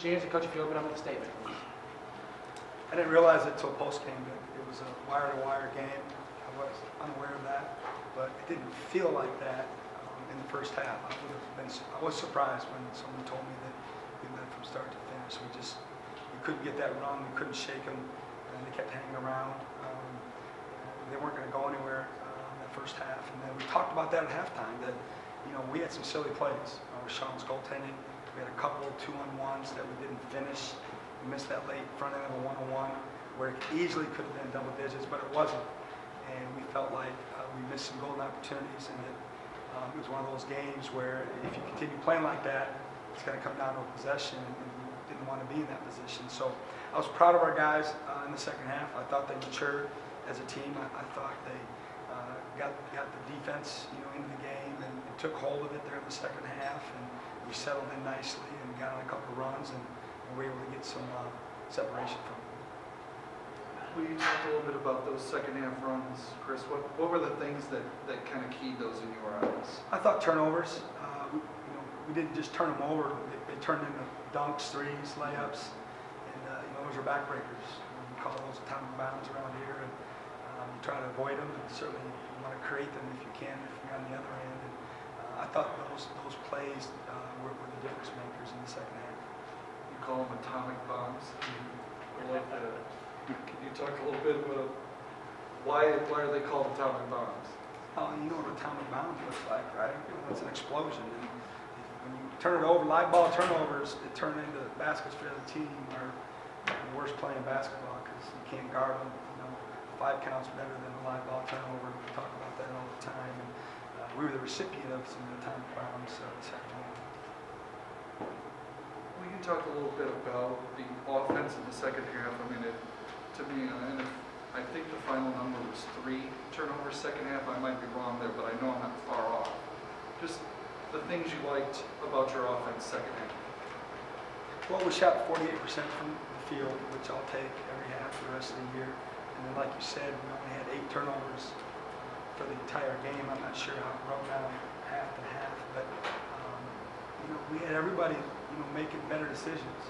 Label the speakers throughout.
Speaker 1: James, Coach, if you open up with a statement, please.
Speaker 2: I didn't realize it until post-game that it was a wire-to-wire game. I was unaware of that, but it didn't feel like that in the first half. I was surprised when someone told me that we led from start to finish. We couldn't get that run, we couldn't shake them, and they kept hanging around. They weren't going to go anywhere in that first half, and then we talked about that at halftime. That we had some silly plays. Sean's goaltending. We had a couple 2-on-1s that we didn't finish. We missed that late front end of a 1-on-1 where it easily could have been double digits, but it wasn't. And we felt like we missed some golden opportunities, and it was one of those games where if you continue playing like that, it's going to come down to a possession, and we didn't want to be in that position. So I was proud of our guys in the second half. I thought they matured as a team. I thought they got the defense into the game and took hold of it there in the second half, and we settled in nicely and got on a couple of runs, and we were able to get some separation from them.
Speaker 3: We talked a little bit about those second half runs, Chris. What were the things that kind of keyed those in your eyes?
Speaker 2: I thought turnovers. We didn't just turn them over; they turned into dunks, threes, layups, and those are backbreakers. We call those atomic bounds around here, and you try to avoid them, and certainly you want to create them if you can, if you're on the other end. And I thought those plays were the difference makers in the second half.
Speaker 3: You call them atomic bombs. I like that. Can you talk a little bit about why are they called atomic bombs?
Speaker 2: You know what atomic bombs looks like, right? It's an explosion. And when you turn it over, live ball turnovers, it turn into baskets for the other team, or the worst playing basketball because you can't guard them. 5 counts better than a live ball turnover. We talk about that all the time. And we were the recipient of some atomic bombs this afternoon.
Speaker 3: We can talk a little bit about the offense in the second half. I mean, to me, and I think the final number was 3 turnovers second half. I might be wrong there, but I know I'm not far off. Just the things you liked about your offense second half.
Speaker 2: Well, we shot 48% from the field, which I'll take every half for the rest of the year. And then, like you said, we only had 8 turnovers for the entire game. I'm not sure how it broke down half to half, but we had everybody making better decisions.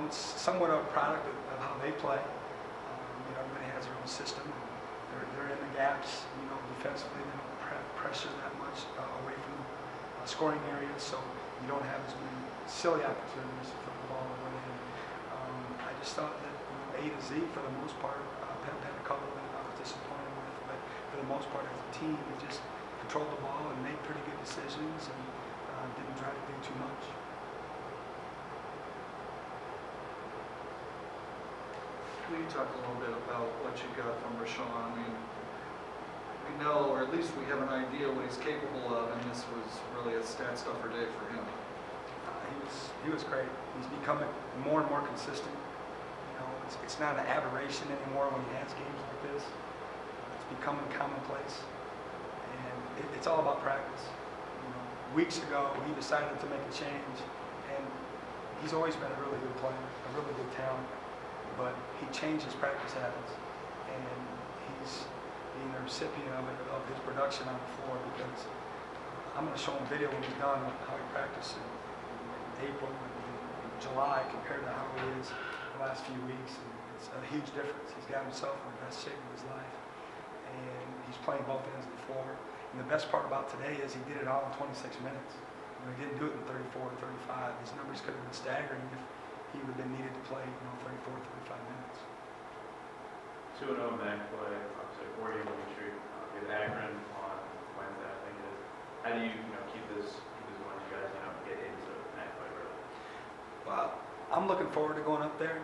Speaker 2: It's somewhat a product of how they play. Everybody has their own system. They're in the gaps. Defensively, they don't pressure that much away from the scoring areas, so you don't have as many silly opportunities to put the ball away. And I just thought that A to Z, for the most part, Pep had a couple that I was disappointed with, but for the most part, as a team, we just controlled the ball and made pretty good decisions and didn't try to do too much.
Speaker 3: Will you talk a little bit about what you got from Rashawn? I mean, we know, or at least we have an idea what he's capable of, and this was really a stat stuffer day for him.
Speaker 2: He was great. He's becoming more and more consistent. It's not an aberration anymore when he has games like this. It's becoming commonplace, and it's all about practice. Weeks ago, he decided to make a change, and he's always been a really good player, a really good talent, but he changed his practice habits, and he's being the recipient of his production on the floor, because I'm going to show him video when he's done how he practiced in April and July compared to how he is the last few weeks. And it's a huge difference. He's got himself in the best shape of his life, and he's playing both ends of the floor. And the best part about today is he did it all in 26 minutes. He didn't do it in 34 or 35. His numbers could have been staggering if he would have been needed to play 34, 35 minutes.
Speaker 4: 2-0 back play, obviously 4-game winning streak with Akron on Wednesday, I think it is. How do you keep this going? You guys get into back play early.
Speaker 2: Well, I'm looking forward to going up there.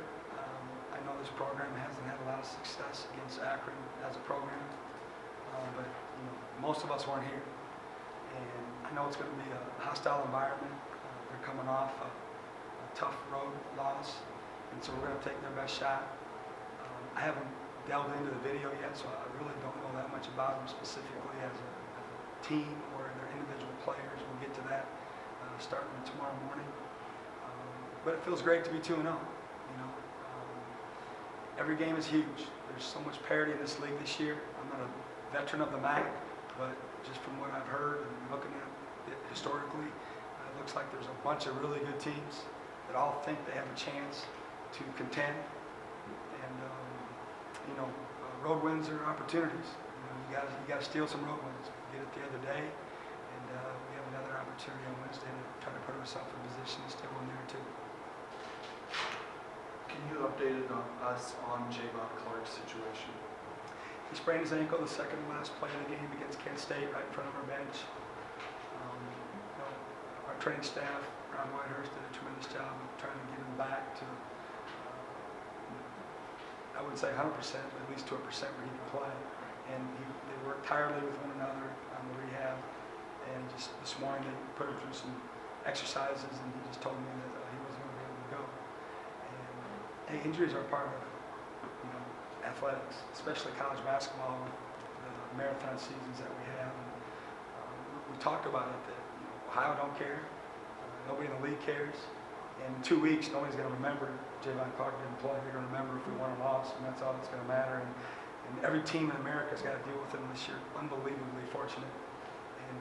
Speaker 2: I know this program hasn't had a lot of success against Akron as a program, but most of us weren't here, and I know it's going to be a hostile environment. They're coming off a tough road loss, and so we're going to take their best shot. I haven't delved into the video yet, so I really don't know that much about them specifically as a team or their individual players. We'll get to that starting tomorrow morning. But it feels great to be 2-0. Every game is huge. There's so much parity in this league this year. I'm not a veteran of the MAC, but just from what I've heard and looking at it historically, looks like there's a bunch of really good teams that all think they have a chance to contend. And, road wins are opportunities. You got to steal some road wins. We did it the other day, and we have another opportunity on Wednesday to try to put ourselves in position to still win there too.
Speaker 3: Can you update us on Javon Clark's situation?
Speaker 2: He sprained his ankle the second to last play of the game against Kent State, right in front of our bench. Our training staff, Ron Whitehurst, did a tremendous job of trying to get him back to, I wouldn't say 100%, but at least to a percent where he can play. And they worked tirely with one another on the rehab. And just this morning they put him through some exercises, and he just told me that he wasn't going to be able to go. And injuries are part of athletics, especially college basketball, with the marathon seasons that we have. And, we talked about it that Ohio don't care, nobody in the league cares. In 2 weeks, nobody's going to remember Javon Clark didn't play. They're going to remember if we won or lost, and that's all that's going to matter. And every team in America has got to deal with him this year. Unbelievably fortunate. And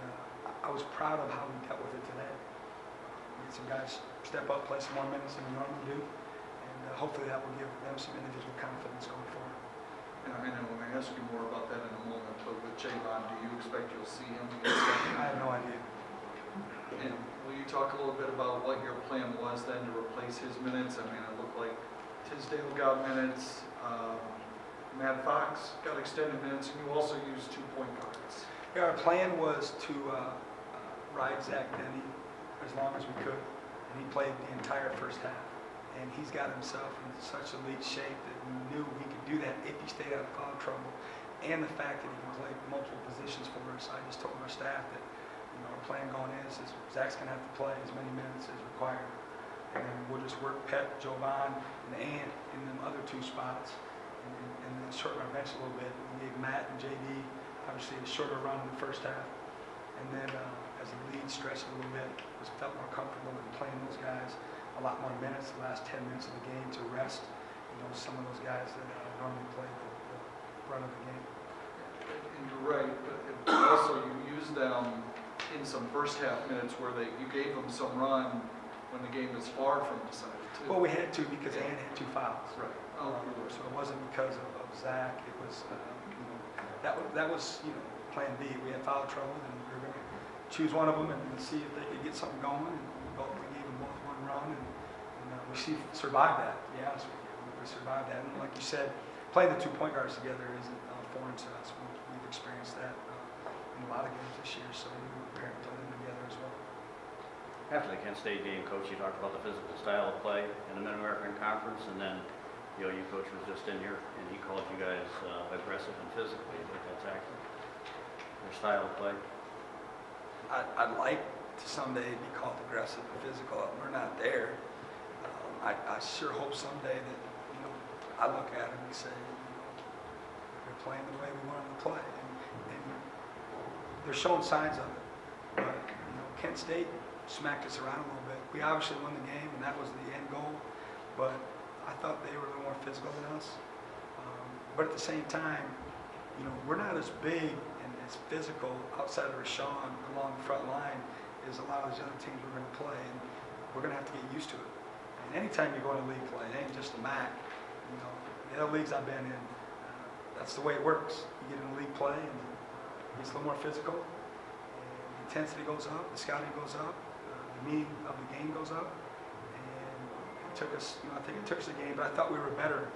Speaker 2: I was proud of how we dealt with it today. We had some guys step up, play some more minutes than we normally do. And hopefully that will give them some individual confidence going forward.
Speaker 3: And I know when I ask you more about that in a moment, but with Javon, do you expect you'll see him against
Speaker 2: I have no idea.
Speaker 3: And will you talk a little bit about what your plan was then to replace his minutes? I mean, it looked like Tisdale got minutes, Matt Fox got extended minutes, and you also used 2 point guards.
Speaker 2: Yeah, our plan was to ride Zach Denny as long as we could, and he played the entire first half. And he's got himself in such elite shape that we knew he could do that if he stayed out of foul trouble. And the fact that he can play multiple positions for us, I just told our staff that our plan going in is Zach's going to have to play as many minutes as required. And then we'll just work Pet, Jovan, and Ant in them other 2 spots, and then shorten our bench a little bit. We gave Matt and JD obviously a shorter run in the first half. And then as the lead stretched a little bit, just felt more comfortable in playing those guys a lot more minutes, the last 10 minutes of the game, to rest some of those guys that normally play the run of the game.
Speaker 3: And you're right, but also you used them in some first half minutes where you gave them some run when the game was far from decided too.
Speaker 2: Well, we had to because Ant had 2 fouls.
Speaker 3: Right.
Speaker 2: So it wasn't because of Zach. It was that was plan B. We had foul trouble, and we were going to choose one of them and see if they could get something going. And we gave them both one run, and we survived that. To be honest with you, we survived that. And like you said, playing the 2 point guards together isn't foreign to us. We've experienced that in a lot of games this year, so we were prepared to play them together as well.
Speaker 5: After the Kent State game, Coach, you talked about the physical style of play in the Mid-American Conference, and then you coach was just in here, and he called you guys aggressive and physical. You think that's accurate? Your style of play?
Speaker 2: I'd like to someday be called aggressive and physical. We're not there. I sure hope someday that I look at them and say, they're playing the way we want them to play, and they're showing signs of it. But Kent State smacked us around a little bit. We obviously won the game, and that was the end goal. But I thought they were a little more physical than us. But at the same time, we're not as big and as physical outside of Rashawn along the front line as a lot of these other teams we're going to play, and we're going to have to get used to it. And anytime you go into league play, it ain't just the MAC. The other leagues I've been in, that's the way it works. You get into league play, and it gets a little more physical, and the intensity goes up, the scouting goes up, the meaning of the game goes up, and it took us, I think it took us a game, but I thought we were better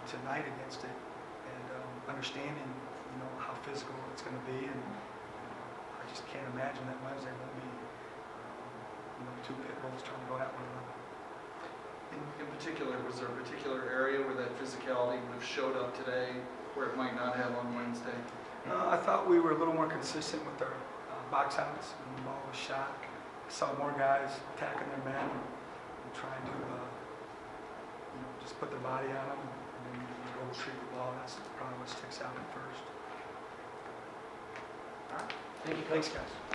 Speaker 2: tonight against it, and understanding, how physical it's going to be, and I just can't imagine that Wednesday won't be, 2 pit bulls trying to go at one another.
Speaker 3: In particular, was there a particular area where that physicality would have showed up today where it might not have on Wednesday?
Speaker 2: I thought we were a little more consistent with our box outs when the ball was shot. I saw more guys attacking their men and trying to just put their body on them and then go retrieve the ball. That's probably what sticks out at first.
Speaker 1: Thank you, Coach.
Speaker 2: Thanks, guys.